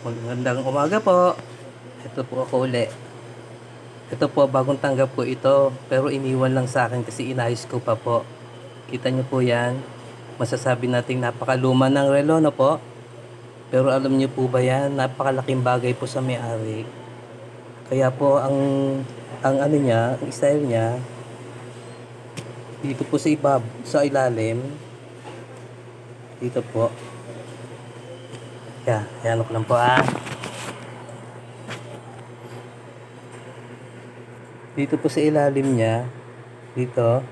Magandang umaga po. Ito po ako uli. Ito po, bagong tanggap ko ito. Pero iniwan lang sa akin kasi inayos ko pa po. Kita nyo po yan. Masasabi nating napakaluma ng relo, no po? Pero alam nyo po ba yan? Napakalaking bagay po sa may-ari. Kaya po, ang ano niya, ang style niya, dito po sa ilalim. Dito po. Yan ko lang po Dito po sa ilalim niya, dito,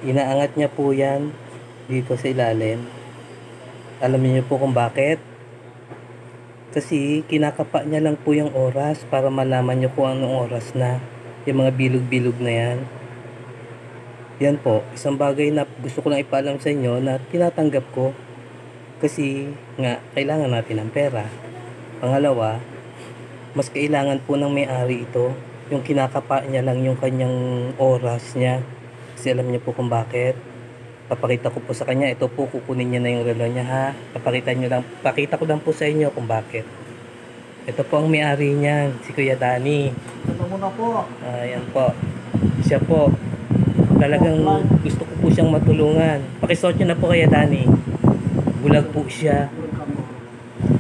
inaangat niya po yan, dito sa ilalim. Alam niyo po kung bakit? Kasi kinakapa niya lang po yung oras para malaman niyo kung anong oras na. Yung mga bilog-bilog na yan. Yan po, isang bagay na gusto ko lang ipaalam sa inyo na tinatanggap ko. Kasi nga, kailangan natin ng pera. Pangalawa, mas kailangan po ng may-ari ito. Yung kinakapa niya lang yung kanyang oras niya. Kasi alam niyo po kung bakit. Papakita ko po sa kanya. Ito po, kukunin niya na yung relo niya ha. Pakita ko lang po sa inyo kung bakit. Ito po ang may-ari niyan, si Kuya Danny. Ito muna po. Ayan po. Siya po. Talagang gusto ko po siyang matulungan. Pakisuot niyo na po Kuya Danny. Bulag po siya.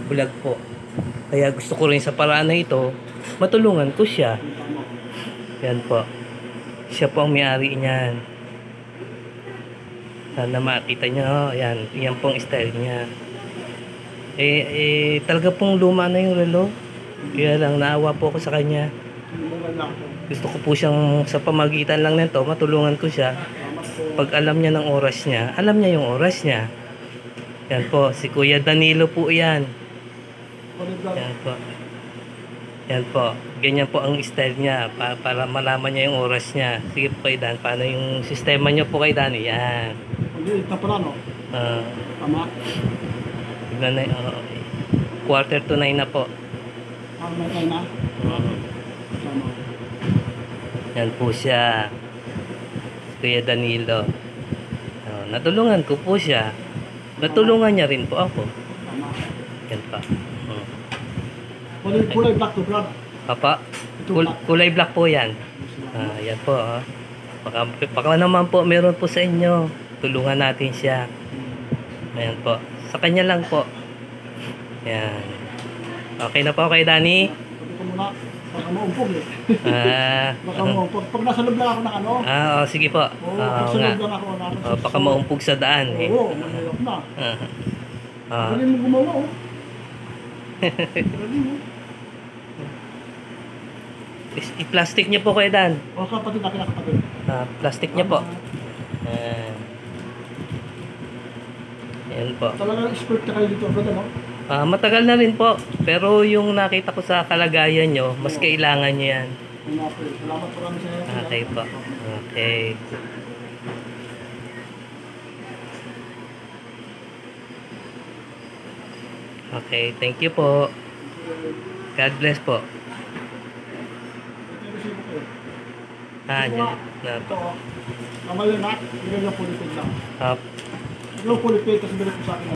Bulag po. Kaya gusto ko rin sa paraan na ito, matulungan ko siya. Yan po. Siya po ang may-ari niyan. Sana makita nyo. Yan. Yan po ang style niya. Talaga pong luma na yung relo. Kaya lang naawa po ako sa kanya. Gusto ko po siyang sa pamagitan lang nito, matulungan ko siya. Pag alam niya ng oras niya, alam niya yung oras niya. Yan po, si Kuya Danilo po yan. Yan po. Yan po. Ganyan po ang style niya para malaman niya yung oras niya. Sige po kay Dan, paano yung sistema niyo po kay Dan? Yan. Ito pala no? Tama? Tignan na, 8:45 na po. May tayo na? Tama. Yan po siya. Kuya Danilo. Natulungan ko po siya. Natulungan niya rin po ako. Tama. Yan pa. Kulay black to brad. Papa, kulay black po yan. Yan po. Baka naman po meron po sa inyo. Tulungan natin siya. Ayan po. Sa kanya lang po. Yan. Okay na po kay Danny? Ito muna. Baka maumpog Baka maumpog. Pag nasa loob lang ako ng ano. Sige po. Nasa loob lang ako. Baka maumpog sa daan. Oo, mahirap na. Galing mo gumawa Galing mo. I-plastic niyo po kay Dan. Kapatid na kinakapatid. Plastic niya po. Ayan po. Talagang expert ka kayo dito, brother, no? Matagal na rin po. Pero yung nakita ko sa kalagayan nyo, mas kailangan nyo yan. Salamat po kami sa inyo. Okay po. Okay. Okay, thank you po. God bless po. Dyan na po. Kamali na, bigyan yung pulipid lang. Up. Yung pulipid, kasi bilis po sa akin.